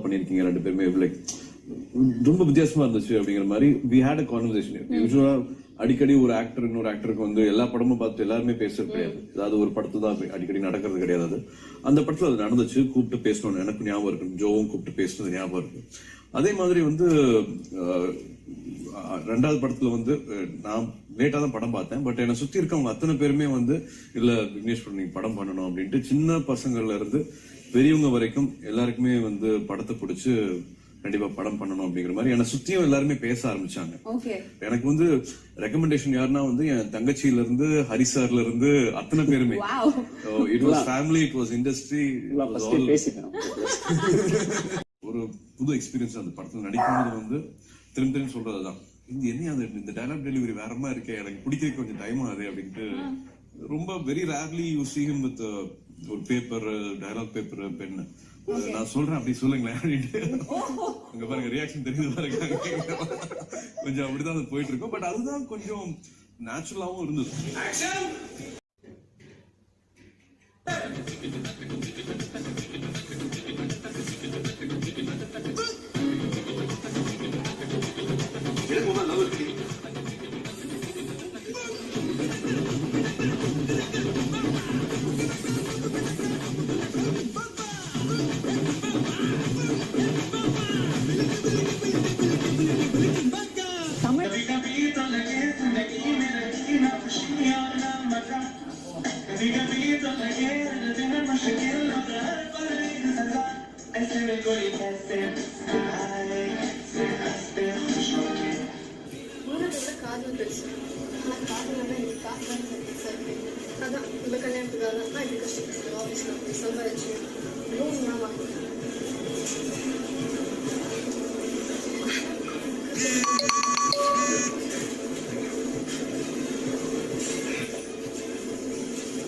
பண்ணிருக்கீங்க ரெண்டு பேருமே, லைக் ரொம்ப வித்தியாசமா இருந்துச்சு அப்படிங்கிற மாதிரி we had a conversation. யூசுவலா அடிக்கடி ஒரு ஆக்டர் இன்னொரு ஆக்டருக்கு வந்து எல்லா படமும் பார்த்து எல்லாருமே பேசுறது கிடையாது. அதாவது ஒரு படத்து தான் அடிக்கடி நடக்கிறது கிடையாது. அந்த படத்துல அது நடந்துச்சு, கூப்பிட்டு பேசணும்னு எனக்கு ஞாபகம் இருக்கு. ஜோவும் கூப்பிட்டு பேசுனது ஞாபகம் இருக்கு. அதே மாதிரி வந்து ரெண்டாவது படத்துல வந்து நான் லேட்டா தான் படம் பார்த்தேன். பட் என்னை சுத்தி இருக்கவங்க அத்தனை பேருமே வந்து இல்ல விக்னேஸ்வரன் நீங்க படம் பண்ணணும் அப்படின்ட்டு சின்ன பசங்கள்ல இருந்து பெரியவங்க வரைக்கும் எல்லாருக்குமே வந்து படத்தை பிடிச்சு கண்டிப்பா படம் பண்ணணும் அப்படிங்கிற மாதிரி என்னை சுத்தியும் எல்லாருமே பேச ஆரம்பிச்சாங்க. எனக்கு வந்து ரெக்கமெண்டேஷன் யாருன்னா வந்து என் தங்கச்சியில இருந்து ஹரிசார்ல இருந்து அத்தனை பேருமே. It was family, it was industry. ஒரு புது எக்ஸ்பீரியன்ஸ் அந்த படத்துல நடிக்கும்போது வந்து திரும்ப சொல்றதுதான், இந்த டயலாக் டெலிவரி வேற மாதிரி இருக்கே, எனக்கு பிடிக்க கொஞ்சம் டைம் ஆகுது அப்படின்ட்டு. ரொம்ப very rarely you see him with ஒரு பேப்பர், டயலாக் பேப்பர், பென். நான் சொல்றேன் அப்படி சொல்லுங்களேன் அப்படின்ட்டு. அங்க பாருங்க ரியாக்ஷன் தெரியுது பாருங்க. கொஞ்சம் அப்படிதான் அது போயிட்டு இருக்கும். பட் அதுதான் கொஞ்சம் நேச்சுரலாவும் இருந்தது. காதல் பெருசு, ஆனால் காதல் எனக்கு காதல் அதான் இந்த கல்யாணத்துக்காக நான் இப்படி கஷ்டப்பட்டு ஆஃபீஸில் போய் சம்பாதிச்சு லோன்